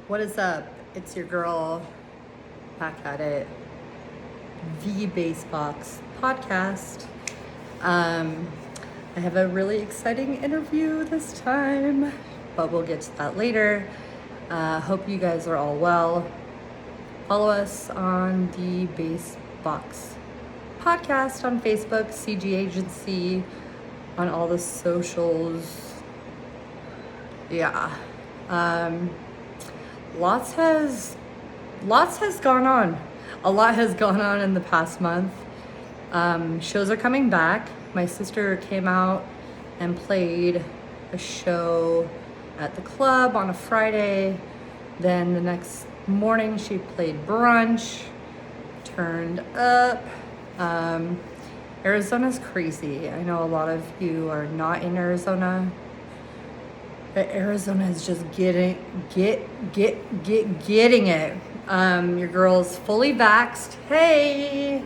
What is up? It's your girl back at it. The Basebox podcast. I have a really exciting interview this time, but we'll get to that later. Hope you guys are all well. Follow us on the Basebox podcast on Facebook, CG Agency, on all the socials. Yeah. Lots has gone on. A lot has gone on in the past month. Shows are coming back. My sister came out and played a show at the club on a Friday. Then the next morning she played brunch, turned up. Arizona's crazy. I know a lot of you are not in Arizona, but Arizona is just getting it. Your girl's fully vaxxed. Hey!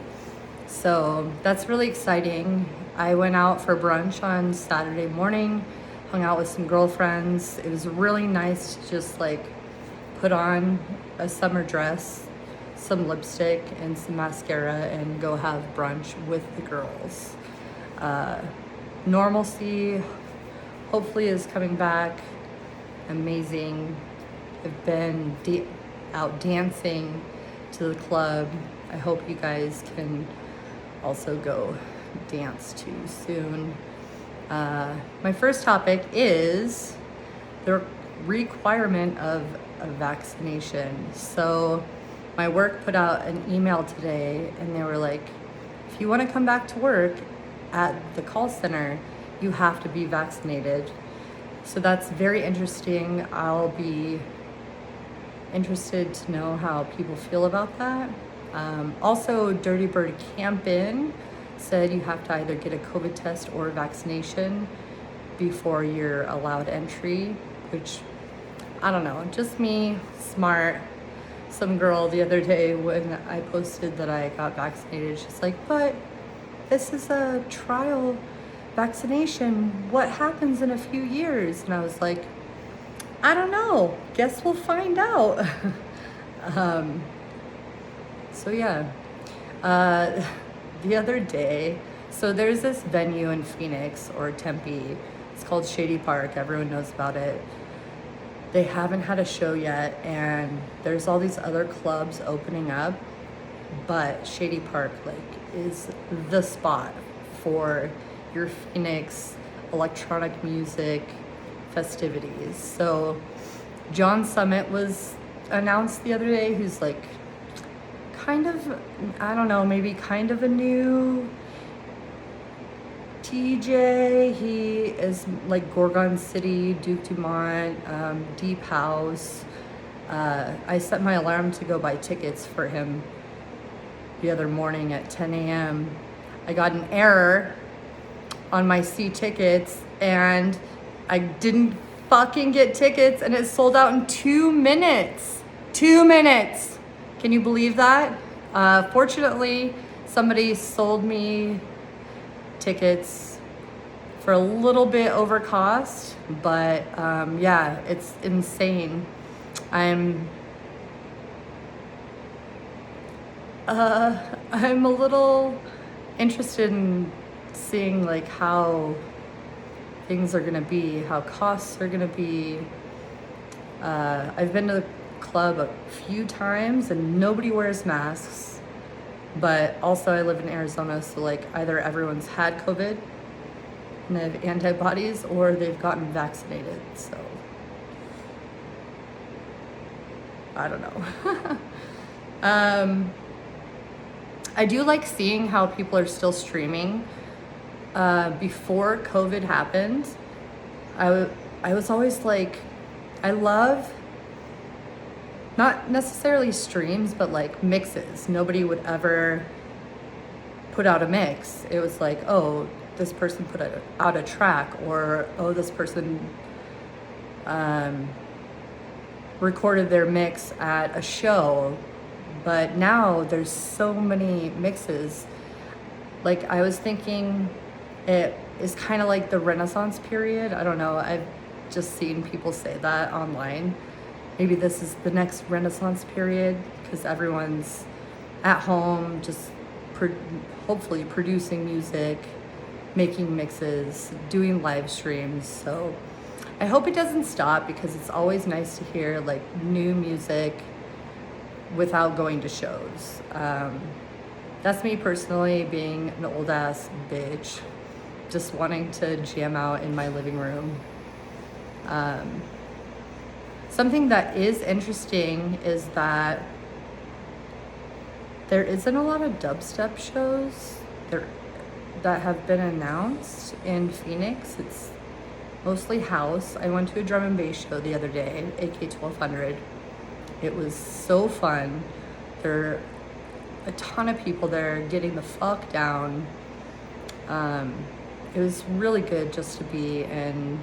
So that's really exciting. I went out for brunch on Saturday morning, hung out with some girlfriends. It was really nice to just like put on a summer dress, some lipstick and some mascara and go have brunch with the girls. Normalcy hopefully is coming back. Amazing. I've been out dancing to the club. I hope you guys can also go dance too soon. My first topic is the requirement of a vaccination. So my work put out an email today and they were like, if you want to come back to work at the call center, you have to be vaccinated. So that's very interesting. I'll be interested to know how people feel about that. Also, Dirty Bird Campin' said you have to either get a COVID test or a vaccination before you're allowed entry, which, I don't know, just me, smart. Some girl the other day when I posted that I got vaccinated, she's like, but this is a trial vaccination. What happens in a few years? And I was like, I don't know. Guess we'll find out. So yeah, the other day, so there's this venue in Phoenix or Tempe. It's called Shady Park. Everyone knows about it. They haven't had a show yet, and there's all these other clubs opening up, but Shady Park is the spot for your Phoenix electronic music festivities. So John Summit was announced the other day, who's like kind of, I don't know, maybe kind of a new TJ. He is like Gorgon City, Duke Dumont, Deep House. I set my alarm to go buy tickets for him the other morning at 10 a.m. I got an error on my C tickets and I didn't fucking get tickets and it sold out in 2 minutes. 2 minutes. Can you believe that? Fortunately, somebody sold me tickets for a little bit over cost, but yeah, it's insane. I'm a little interested in seeing like how things are gonna be, how costs are gonna be. I've been to the club a few times and nobody wears masks, but also I live in Arizona, so like either everyone's had COVID and they have antibodies or they've gotten vaccinated, so I don't know. I do like seeing how people are still streaming. Before COVID happened, I was always like, I love not necessarily streams, but like mixes. Nobody would ever put out a mix. It was like, oh, this person put out a track, or oh, this person recorded their mix at a show. But now there's so many mixes. Like I was thinking it is kind of like the Renaissance period. I don't know. I've just seen people say that online. maybe this is the next Renaissance period because everyone's at home, just hopefully producing music, making mixes, doing live streams. So I hope it doesn't stop because it's always nice to hear like new music without going to shows. That's me personally, being an old ass bitch, just wanting to jam out in my living room. Something that is interesting is that there isn't a lot of dubstep shows that have been announced in Phoenix. It's mostly house. I went to a drum and bass show the other day, AK 1200. It was so fun. There are a ton of people there getting the fuck down. It was really good just to be in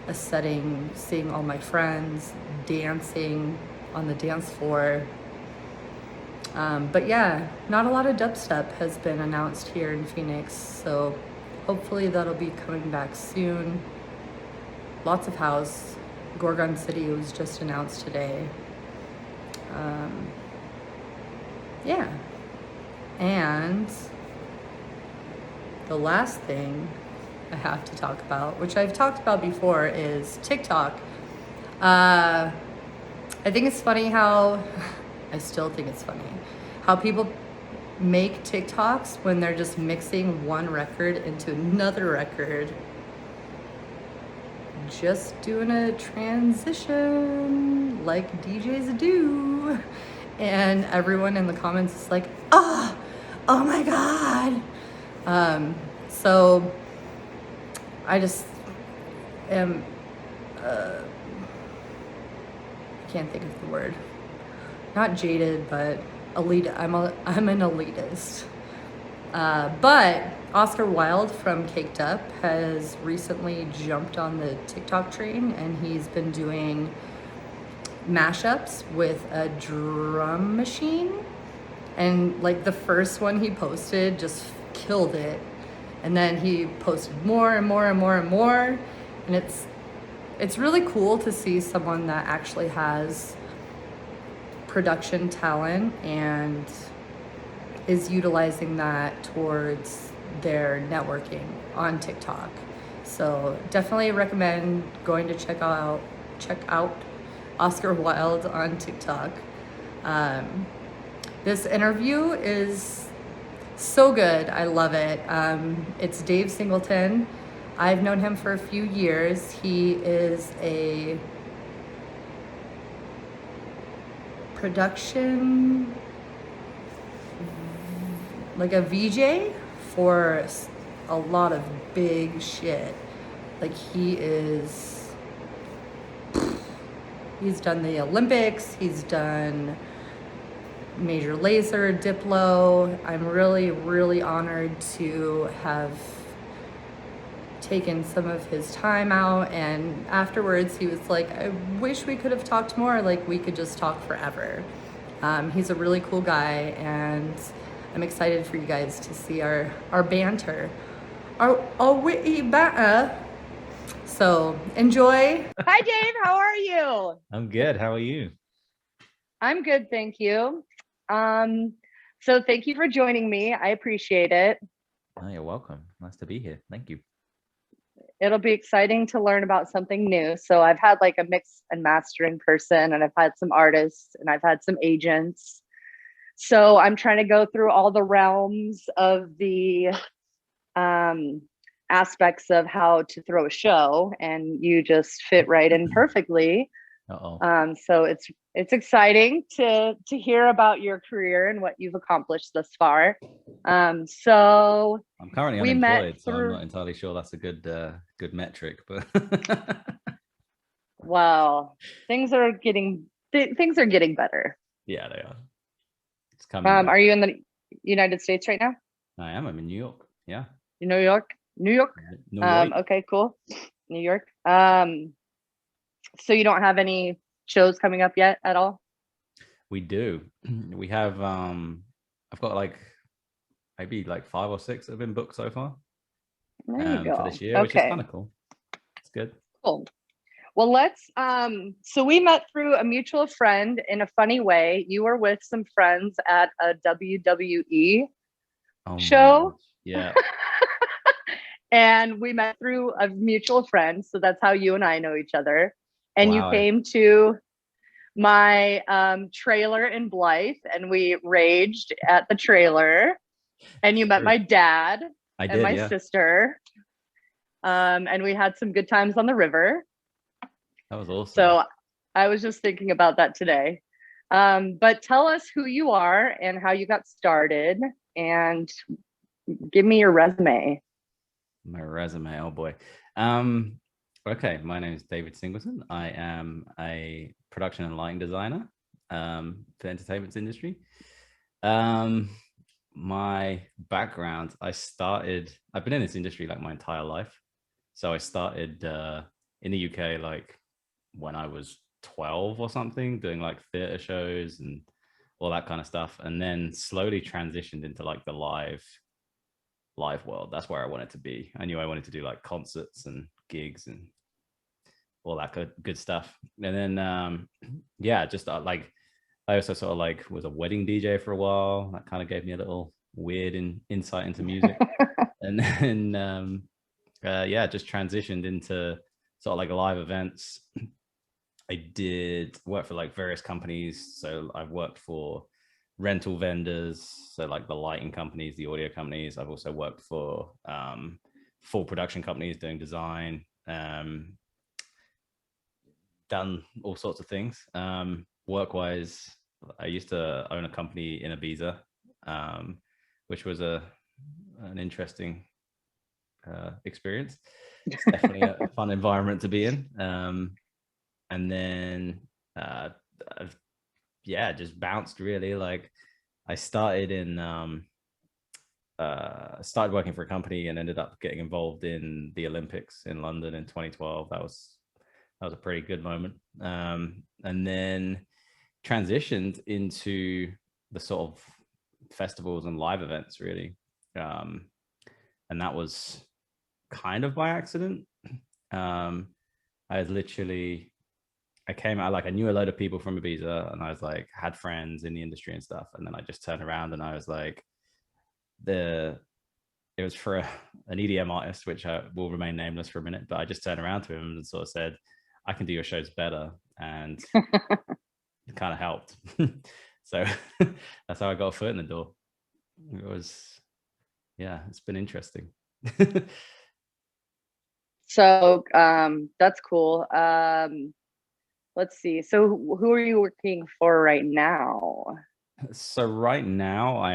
a setting, seeing all my friends dancing on the dance floor. But yeah, not a lot of dubstep has been announced here in Phoenix, so hopefully that'll be coming back soon. Lots of house. Gorgon City was just announced today. Yeah. And the last thing I have to talk about, which I've talked about before, is TikTok. I think it's funny how, I still think it's funny, how people make TikToks when they're just mixing one record into another record. Just doing a transition like DJs do. And everyone in the comments is like, oh my God. So I just am, I can't think of the word. Not jaded, but I'm an elitist. But Oscar Wilde from Caked Up has recently jumped on the TikTok train, and he's been doing mashups with a drum machine. And like the first one he posted just killed it. And then he posted more and more and more and more. And it's really cool to see someone that actually has production talent and is utilizing that towards their networking on TikTok. So definitely recommend going to check out Oscar Wilde on TikTok. This interview is so good. I love it. It's Dave Singleton. I've known him for a few years. He is a production, like a VJ for a lot of big shit. Like he's done the Olympics, he's done Major Lazer, Diplo. I'm really, really honored to have taken some of his time out, and afterwards he was like, I wish we could have talked more, like we could just talk forever. He's a really cool guy, and I'm excited for you guys to see our banter, our witty banter. So enjoy. Hi Dave, how are you? I'm good. How are you? I'm good, thank you. So thank you for joining me. I appreciate it. Oh, you're welcome. Nice to be here. Thank you. It'll be exciting to learn about something new. So I've had like a mix and mastering person, and I've had some artists, and I've had some agents. So I'm trying to go through all the realms of the aspects of how to throw a show, and you just fit right in perfectly. So it's exciting to hear about your career and what you've accomplished thus far. So I'm currently unemployed, so I'm not entirely sure that's a good metric, but well, things are getting better. Yeah, they are. It's coming. Are you in the United States right now? I am. I'm in New York. Yeah. New York. New York. Okay, cool. New York. So you don't have any shows coming up yet at all? We do. We have I've got like maybe like 5 or 6 that have been booked so far. There you go. For this year, which is kind of cool. It's good. Cool. Well, so we met through a mutual friend in a funny way. You were with some friends at a WWE show. Yeah. And we met through a mutual friend. So that's how you and I know each other. And Wow. you came to my trailer in Blythe, and we raged at the trailer. And you met my dad and my sister. And we had some good times on the river. That was awesome. So I was just thinking about that today. But tell us who you are and how you got started, and give me your resume. My resume, oh boy. Okay, my name is David Singleton. I am a production and lighting designer for the entertainment industry. My background, I've been in this industry like my entire life. So I started in the UK like when I was 12 or something, doing like theater shows and all that kind of stuff, and then slowly transitioned into like the live world. That's where I wanted to be. I knew I wanted to do like concerts and gigs and all that good stuff. And then yeah, just like I also sort of like was a wedding DJ for a while. That kind of gave me a little weird insight into music. And then yeah, just transitioned into sort of like live events. I did work for like various companies. So I've worked for rental vendors, so like the lighting companies, the audio companies. I've also worked for full production companies doing design, done all sorts of things. Work-wise, I used to own a company in Ibiza, which was an interesting experience. It's definitely a fun environment to be in. And then yeah, just bounced really. Like I started started working for a company and ended up getting involved in the Olympics in London in 2012. That was a pretty good moment. And then transitioned into the sort of festivals and live events really. And that was kind of by accident. I came out, like I knew a load of people from Ibiza, and I was like, had friends in the industry and stuff. And then I just turned around and I was like, it was for an EDM artist, which will remain nameless for a minute, but I just turned around to him and sort of said, I can do your shows better. And it kind of helped. So that's how I got a foot in the door. It was, yeah, it's been interesting. So that's cool. Let's see. So who are you working for right now? So right now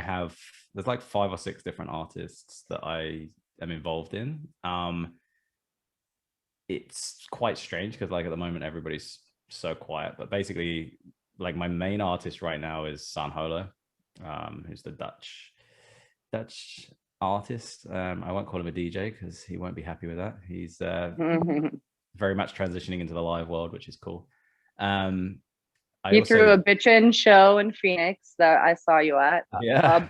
there's like 5 or 6 different artists that I am involved in. It's quite strange because like at the moment everybody's so quiet, but basically like my main artist right now is San Holo, who's the Dutch artist. I won't call him a DJ because he won't be happy with that. He's very much transitioning into the live world, which is cool. He threw a bitchin' show in Phoenix that I saw you at,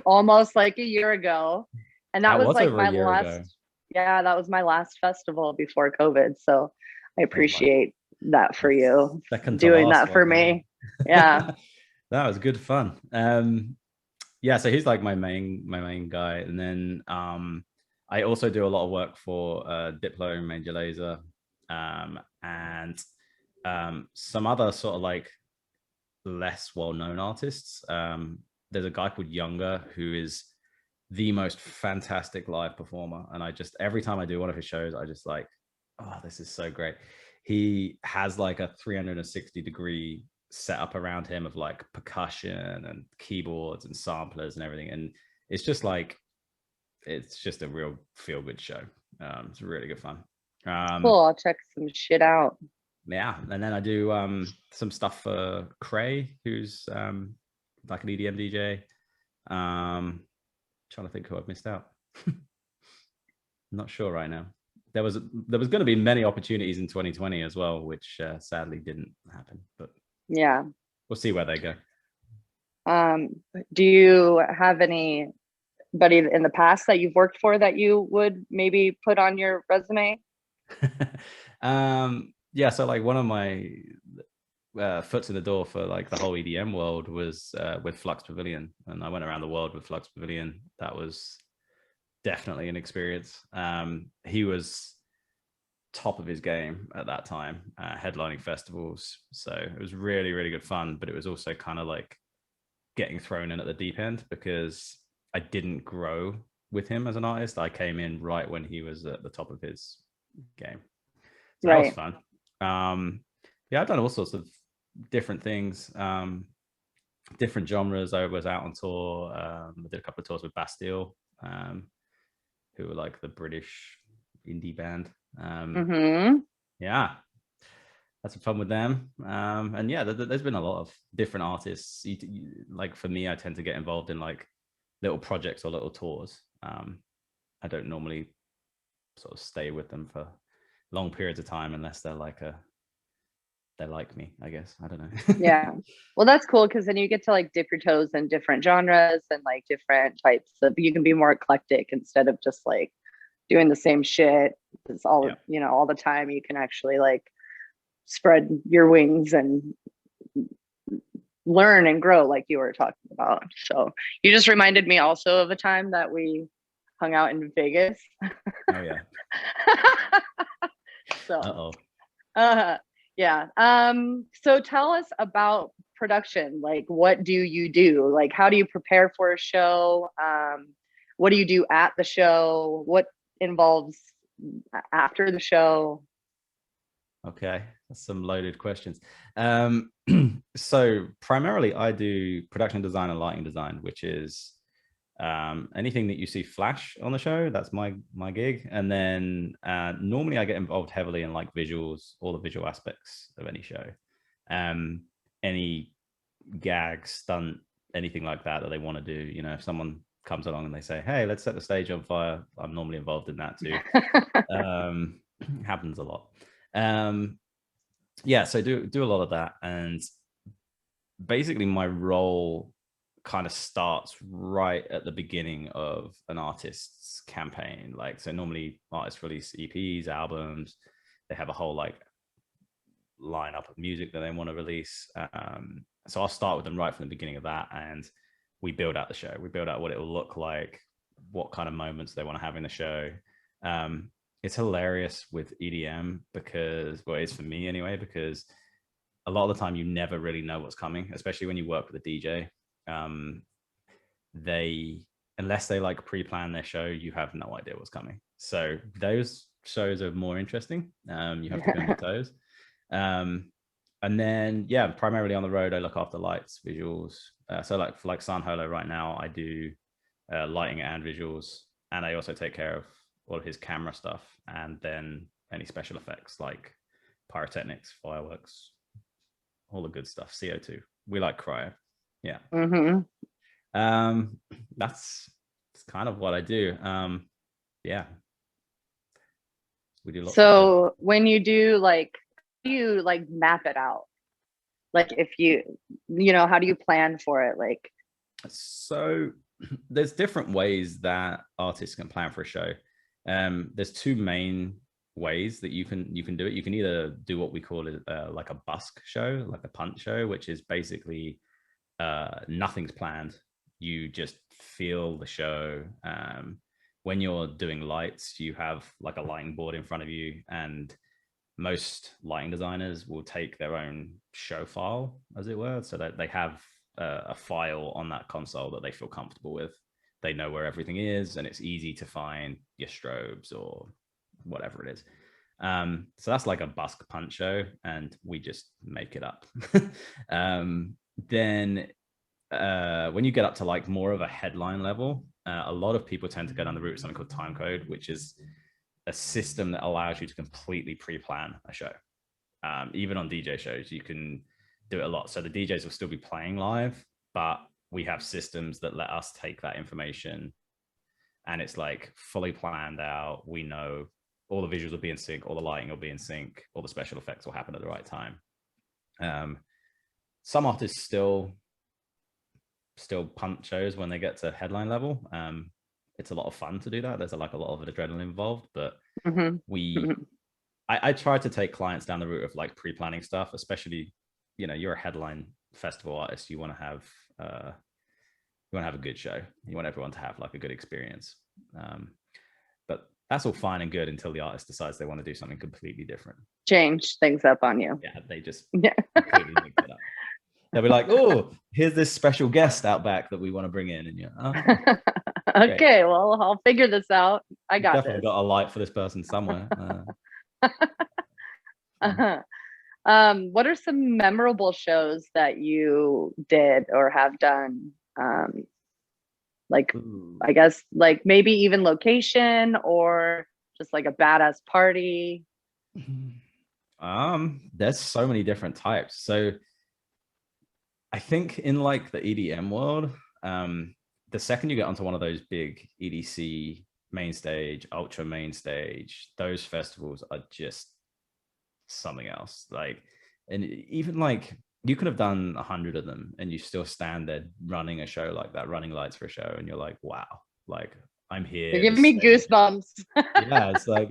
almost like a year ago, and that was like my last. Yeah, that was my last festival before COVID. So I appreciate that for you doing that for me. Yeah, that was good fun. Yeah, so he's like my main guy, and then I also do a lot of work for Diplo, Major Lazer, and some other sort of like less well-known artists. There's a guy called Younger who is the most fantastic live performer, and I just every time I do one of his shows I just like, oh, this is so great. He has like a 360-degree setup around him of like percussion and keyboards and samplers and everything, and it's just like it's just a real feel-good show. It's really good fun. Cool. I'll check some shit out. Yeah, and then I do some stuff for Cray, who's like an EDM DJ. Trying to think who I've missed out. Not sure right now. There was going to be many opportunities in 2020 as well, which sadly didn't happen. But yeah, we'll see where they go. Do you have anybody in the past that you've worked for that you would maybe put on your resume? yeah, so like one of my foots in the door for like the whole EDM world was with Flux Pavilion, and I went around the world with Flux Pavilion. That was definitely an experience. He was top of his game at that time, headlining festivals, so it was really, really good fun. But it was also kind of like getting thrown in at the deep end, because I didn't grow with him as an artist. I came in right when he was at the top of his game, so that was Right. fun. Yeah, I've done all sorts of different things, different genres. I was out on tour. I did a couple of tours with Bastille, who were like the British indie band. Yeah, had some fun with them. And yeah, there's been a lot of different artists. Like for me, I tend to get involved in like little projects or little tours. I don't normally sort of stay with them for long periods of time unless they're like me, I guess. I don't know. Yeah. Well, that's cool, because then you get to like dip your toes in different genres and like different types of, you can be more eclectic instead of just like doing the same shit. It's all, all the time. You can actually like spread your wings and learn and grow, like you were talking about. So you just reminded me also of a time that we hung out in Vegas. Oh yeah. So yeah. So tell us about production. Like, what do you do? Like, how do you prepare for a show? What do you do at the show? What involves after the show? Okay, that's some loaded questions. So primarily I do production design and lighting design, which is anything that you see flash on the show. That's my gig. And then normally I get involved heavily in like visuals, all the visual aspects of any show, any gag, stunt, anything like that they want to do. If someone comes along and they say, hey, let's set the stage on fire, I'm normally involved in that too. Happens a lot. Yeah, so do a lot of that. And basically my role kind of starts right at the beginning of an artist's campaign. Like, so normally artists release EPs, albums, they have a whole like lineup of music that they want to release. So I'll start with them right from the beginning of that, and we build out the show. We build out what it will look like, what kind of moments they want to have in the show. It's hilarious with EDM because, well, it's for me anyway, because a lot of the time you never really know what's coming, especially when you work with a DJ. Unless they like pre-plan their show, you have no idea what's coming. So those shows are more interesting. You have to be on your toes. And then, yeah, primarily on the road, I look after lights, visuals. So like for like San Holo right now, I do lighting and visuals, and I also take care of all of his camera stuff, and then any special effects like pyrotechnics, fireworks, all the good stuff. CO2. We like cryo. Yeah. That's kind of what I do. Yeah. We do lots. So when you do like, do you like map it out? Like if how do you plan for it? Like, so there's different ways that artists can plan for a show. There's two main ways that you can do it. You can either do what we call it like a busk show, like a punt show, which is basically nothing's planned. You just feel the show. When you're doing lights, you have like a lighting board in front of you, and most lighting designers will take their own show file, as it were, so that they have a file on that console that they feel comfortable with. They know where everything is, and it's easy to find your strobes or whatever it is. So that's like a busk punch show, and we just make it up. Then when you get up to like more of a headline level, a lot of people tend to go down the route of something called time code, which is a system that allows you to completely pre-plan a show. Even on DJ shows, you can do it a lot. So the DJs will still be playing live, but we have systems that let us take that information, and it's like fully planned out. We know all the visuals will be in sync, all the lighting will be in sync, all the special effects will happen at the right time. Some artists still punt shows when they get to headline level. It's a lot of fun to do that. There's like a lot of adrenaline involved, but we I try to take clients down the route of like pre-planning stuff, especially, you're a headline festival artist. You want to have a good show. You want everyone to have like a good experience. But that's all fine and good until the artist decides they want to do something completely different. Change things up on you. Yeah, they just completely mix it up. They'll be like, oh, here's this special guest out back that we want to bring in. And you're, okay, well, I'll figure this out. I got definitely this. got a light for this person somewhere. What are some memorable shows that you did or have done? I guess like maybe even location or just like a badass party. There's so many different types. So I think in like the EDM world, the second you get onto one of those big EDC main stage, ultra main stage, those festivals are just something else. Like, and even like you could have done 100 of them and you still stand there running a show like that, running lights for a show, and you're like, wow, like I'm here. You're giving me goosebumps. Yeah, it's like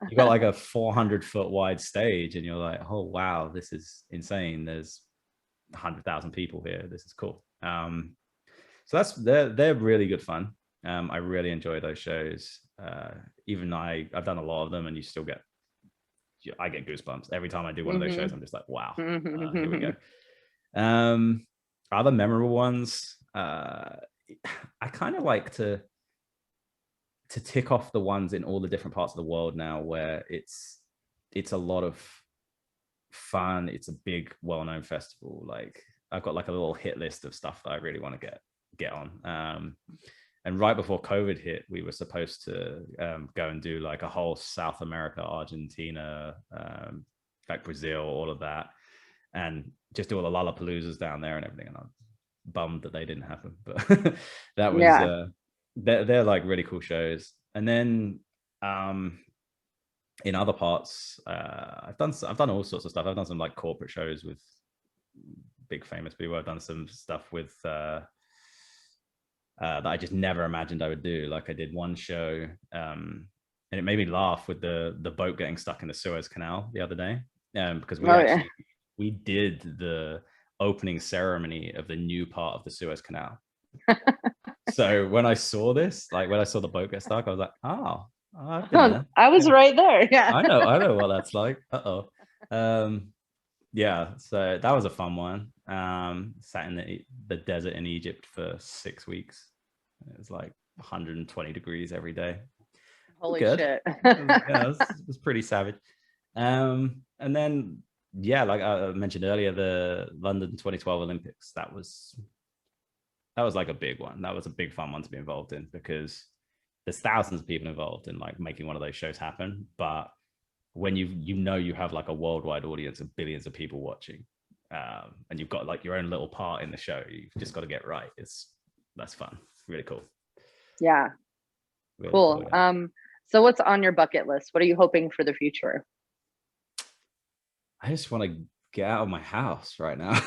you got like a 400-foot wide stage and you're like, oh wow, this is insane. There's 100,000 people here. This is cool. So they're really good fun. I really enjoy those shows. Even I've done a lot of them, and I get goosebumps every time I do one of those shows. I'm just like, wow, here we go. Other memorable ones, I kind of like to tick off the ones in all the different parts of the world now where it's a lot of fun. It's a big, well-known festival. Like I've got like a little hit list of stuff that I really want to get on. And right before COVID hit, we were supposed to go and do like a whole South America, Argentina, like Brazil, all of that, and just do all the Lollapaloozas down there and everything. And I'm bummed that they didn't happen, but that was they're like really cool shows. And then in other parts, I've done all sorts of stuff. I've done some like corporate shows with big famous people. I've done some stuff with that I just never imagined I would do. Like I did one show, and it made me laugh with the boat getting stuck in the Suez Canal the other day, because we did the opening ceremony of the new part of the Suez Canal. So when I saw this, like when I saw the boat get stuck, I was like, oh, I've been there. I was right there. Yeah, I know what that's like. Yeah, so that was a fun one. Sat in the desert in Egypt for 6 weeks. It was like 120 degrees every day. Holy shit. It was pretty savage. And then, yeah, like I mentioned earlier, the London 2012 Olympics, that was like a big one. That was a big fun one to be involved in, because there's thousands of people involved in like making one of those shows happen. But when you have like a worldwide audience of billions of people watching, and you've got like your own little part in the show, you've just got to get right. That's fun. Really cool. Yeah. Really cool. So what's on your bucket list? What are you hoping for the future? I just want to get out of my house right now.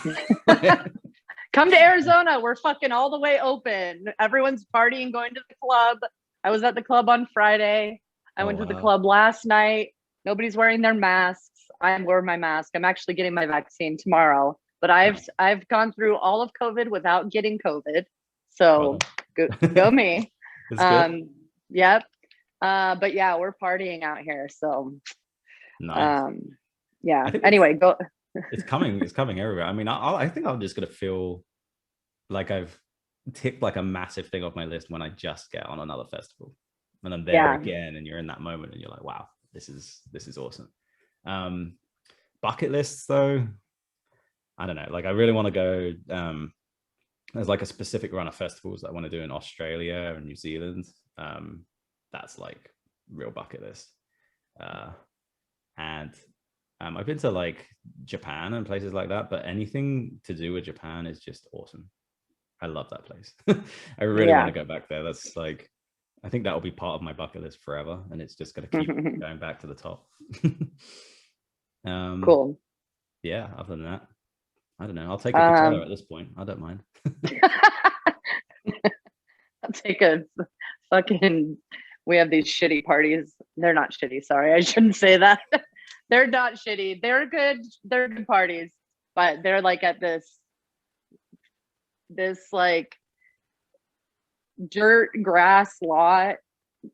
Come to Arizona. We're fucking all the way open. Everyone's partying, going to the club. I was at the club on Friday. I went to the club last night. Nobody's wearing their masks. I wore my mask. I'm actually getting my vaccine tomorrow, but I've gone through all of COVID without getting COVID. So go me. Yep. But yeah, we're partying out here. So nice. Yeah. Anyway, go. It's coming everywhere. I mean, I think I'm just gonna feel like I've ticked like a massive thing off my list when I just get on another festival, and I'm there again, and you're in that moment, and you're like, wow, this is awesome. Bucket lists though, I don't know. Like I really want to go. There's like a specific run of festivals that I want to do in Australia and New Zealand. That's like real bucket list. And I've been to like Japan and places like that, but anything to do with Japan is just awesome. I love that place. I really want to go back there. That's like, I think that will be part of my bucket list forever, and it's just going to keep going back to the top. Cool. Yeah. Other than that, I don't know. I'll take a guitar at this point. I don't mind. I'll take a fucking. We have these shitty parties. They're not shitty. Sorry, I shouldn't say that. They're not shitty. They're good. They're good parties, but they're like at this like dirt grass lot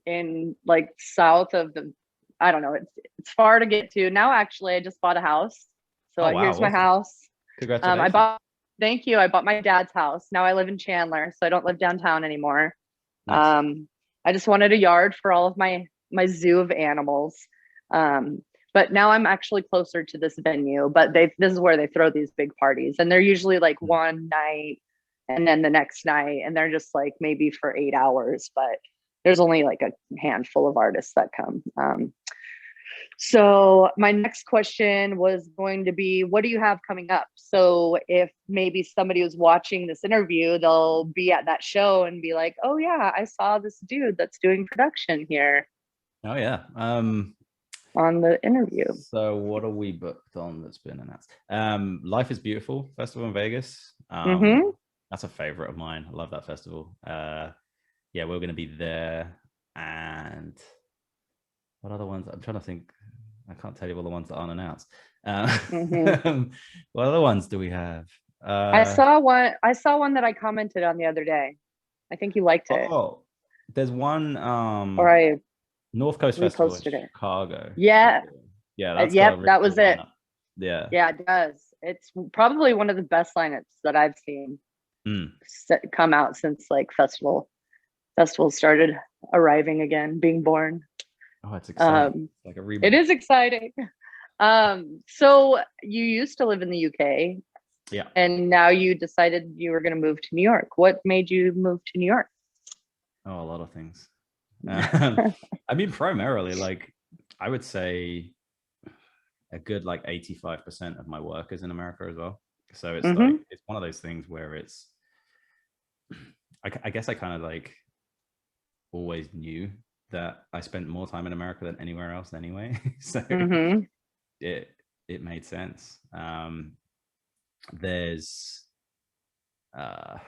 in like south of the, I don't know, it's far to get to. Now actually I just bought a house. So Oh, wow, here's my awesome. house. Congratulations. Thank you. I bought my dad's house. Now I live in Chandler, so I don't live downtown anymore. Nice. I just wanted a yard for all of my zoo of animals. But now I'm actually closer to this venue, but this is where they throw these big parties, and they're usually like one night and then the next night, and they're just like maybe for 8 hours, but there's only like a handful of artists that come. So my next question was going to be, what do you have coming up? So if maybe somebody was watching this interview, they'll be at that show and be like, oh yeah, I saw this dude that's doing production here. Oh yeah. On the interview. So what are we booked on that's been announced? Life is Beautiful Festival in Vegas. That's a favorite of mine. I love that festival. Yeah, we're going to be there. And what other ones? I'm trying to think. I can't tell you all the ones that aren't announced. What other ones do we have? I saw one that I commented on the other day. I think you liked it. Oh, there's one or I North Coast Festival in it. Chicago. Yeah. Yeah, that's yep, that was it. Yeah. Yeah, it does. It's probably one of the best lineups that I've seen come out since like festivals started arriving again, being born. Oh, it's exciting. Like a reboot. It is exciting. So you used to live in the UK. Yeah. And now you decided you were going to move to New York. What made you move to New York? Oh, a lot of things. I mean, primarily, like, I would say a good like 85% of my work is in America as well. So it's like, it's one of those things where it's, I guess I kind of like always knew that I spent more time in America than anywhere else anyway. So it made sense. There's a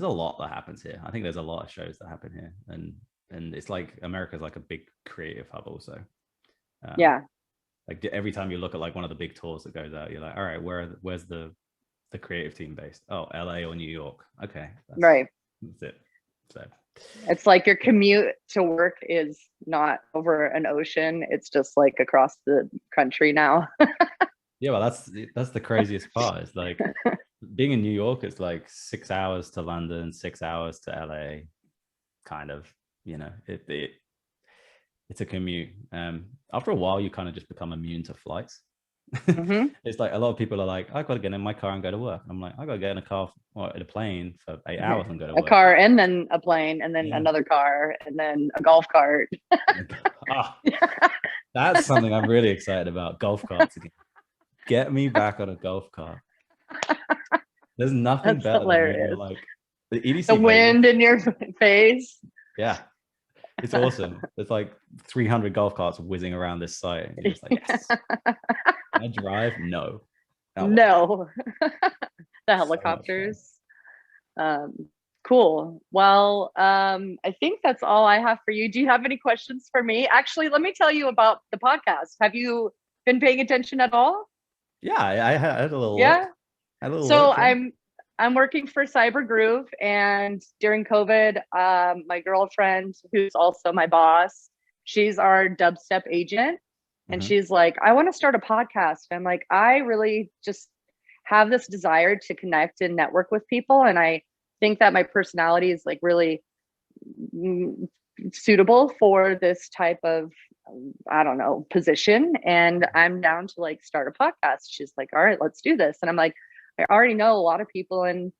lot that happens here. I think there's a lot of shows that happen here, and it's like America's like a big creative hub also. Yeah. Like every time you look at like one of the big tours that goes out, you're like, all right, where's the creative team based? Oh, LA or New York. Okay. Right. That's it. So it's like your commute to work is not over an ocean. It's just like across the country now. Yeah, well, that's the craziest part. It's like being in New York, it's like 6 hours to London, 6 hours to LA, kind of, you know, it's a commute. After a while, you kind of just become immune to flights. It's like a lot of people are like, I got to get in my car and go to work. I'm like, I got to get in a car or in a plane for 8 hours and go to work. A car and then a plane and then another car and then a golf cart. That's something I'm really excited about. Golf carts again. Get me back on a golf cart. There's nothing better hilarious. Than like the EDC. The wind in your face. Yeah. It's awesome. There's like 300 golf carts whizzing around this site. And you're just like, yes. Can I drive? No. No. The helicopters. Cool. Well, I think that's all I have for you. Do you have any questions for me? Actually, let me tell you about the podcast. Have you been paying attention at all? Yeah, I had a little look. So I'm working for Cyber Groove, and during COVID, my girlfriend, who's also my boss, she's our dubstep agent, and she's like, I want to start a podcast. I'm like, I really just have this desire to connect and network with people, and I think that my personality is like really suitable for this type of, I don't know, position, and I'm down to like start a podcast. She's like, all right, let's do this. And I'm like, I already know a lot of people in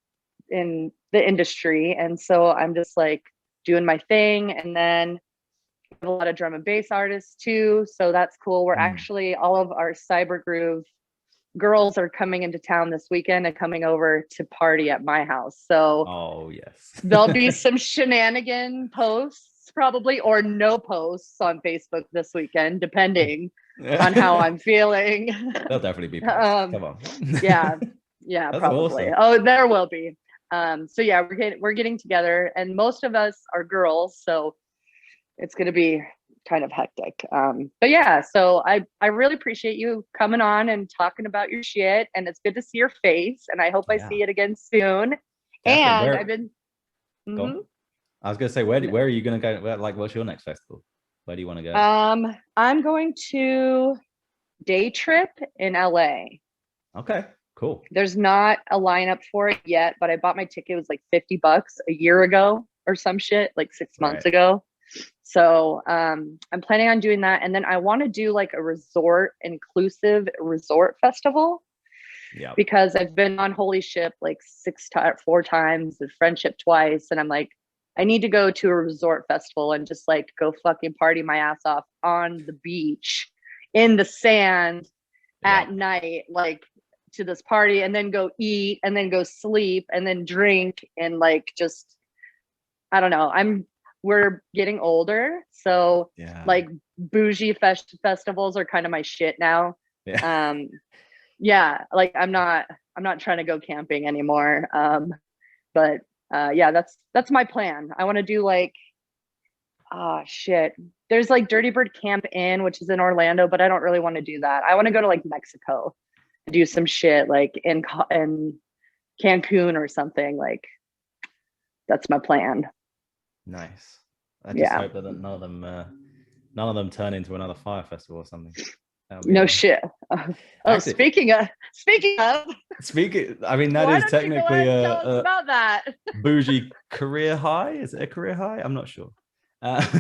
the industry, and so I'm just like doing my thing. And then I have a lot of drum and bass artists too, so that's cool. We're actually, all of our Cyber Groove girls are coming into town this weekend and coming over to party at my house. So there'll be some shenanigan posts probably, or no posts on Facebook this weekend, depending on how I'm feeling. There'll definitely be posts. Come on. Yeah, that's probably. Awesome. Oh, there will be. So yeah, we're getting together, and most of us are girls, so it's going to be kind of hectic. But yeah, so I really appreciate you coming on and talking about your shit, and it's good to see your face, and I hope I see it again soon. Definitely. And I've been I was gonna say, where are you gonna go? Like, what's your next festival? Where do you want to go? I'm going to Day Trip in LA. Okay, cool. There's not a lineup for it yet, but I bought my ticket. It was like $50 a year ago or some shit, like 6 months ago. So I'm planning on doing that. And then I want to do like a inclusive resort festival. Yeah. Because I've been on Holy Ship like 4 times and Friendship twice. And I'm like, I need to go to a resort festival and just like go fucking party my ass off on the beach in the sand at night, like to this party, and then go eat and then go sleep and then drink and like just, I don't know. We're getting older. So like bougie festivals are kind of my shit now. Yeah. Like I'm not trying to go camping anymore. But that's my plan. I want to do like, shit. There's like Dirty Bird Camp Inn, which is in Orlando, but I don't really want to do that. I want to go to like Mexico, do some shit like in Cancun or something. Like that's my plan. Nice. I just hope that none of them turn into another fire festival or something. No shit. Actually, speaking of, I mean, that is technically about that bougie career high. Is it a career high? I'm not sure. Thanks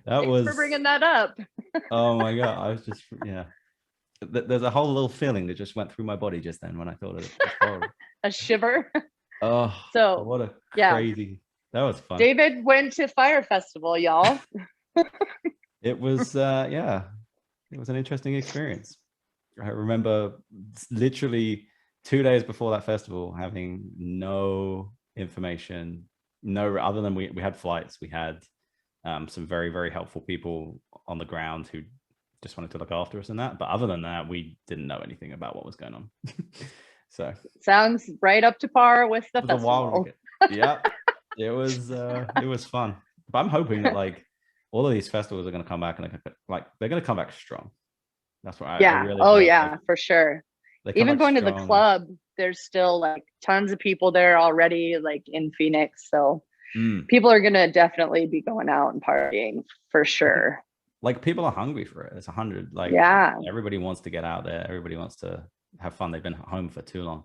for bringing that up. Oh my god, I was just there's a whole little feeling that just went through my body just then when I thought of it. A shiver. Oh, so what a crazy. That was fun. David went to Fire Festival, y'all. It was it was an interesting experience. I remember literally 2 days before that festival having no information, other than we had flights. We had some very, very helpful people on the ground who just wanted to look after us and that. But other than that, we didn't know anything about what was going on. So sounds right up to par with the festival. Yeah, it was fun. But I'm hoping that like all of these festivals are going to come back and they're going to come back strong. That's what I really for sure. Even going to the club, there's still like tons of people there already, like in Phoenix. So people are going to definitely be going out and partying for sure. Like people are hungry for it. It's 100. Like everybody wants to get out there. Everybody wants to have fun. They've been home for too long.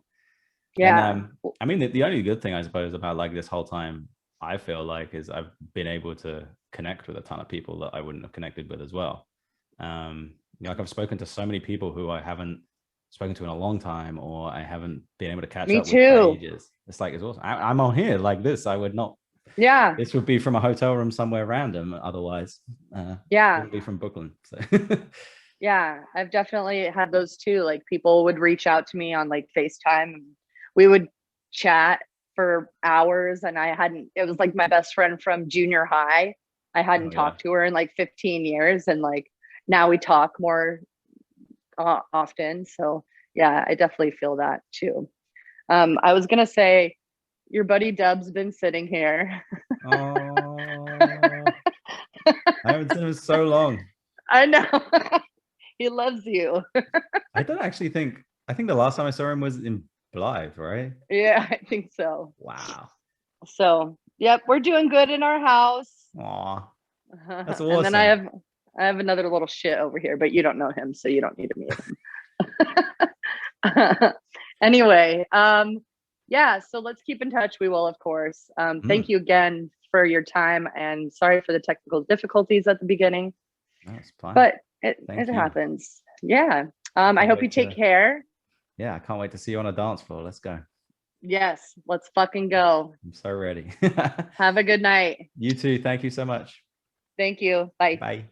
Yeah. And, I mean, the only good thing I suppose about like this whole time, I feel like, is I've been able to connect with a ton of people that I wouldn't have connected with as well. Like I've spoken to so many people who I haven't spoken to in a long time, or I haven't been able to catch up with for ages. It's like, it's awesome. I'm on here like this. I would not. Yeah. This would be from a hotel room somewhere random. Otherwise, it would be from Brooklyn. So. Yeah, I've definitely had those too. Like people would reach out to me on like FaceTime. And we would chat for hours, and it was like my best friend from junior high. I hadn't talked to her in like 15 years, and like now we talk more often. So yeah, I definitely feel that too. I was gonna say your buddy Dub's been sitting here. Oh, I haven't seen him so long. I know. He loves you. I don't actually think. I think the last time I saw him was in Blythe, right? Yeah, I think so. Wow. So, yep, we're doing good in our house. Aw, that's awesome. And then I have another little shit over here, but you don't know him, so you don't need to meet him. Anyway, so let's keep in touch. We will, of course. Thank you again for your time, and sorry for the technical difficulties at the beginning. That's fine. But it happens. Yeah. I hope you take care. Yeah, I can't wait to see you on a dance floor. Let's go. Yes, let's fucking go. I'm so ready. Have a good night. You too. Thank you so much. Thank you. Bye. Bye.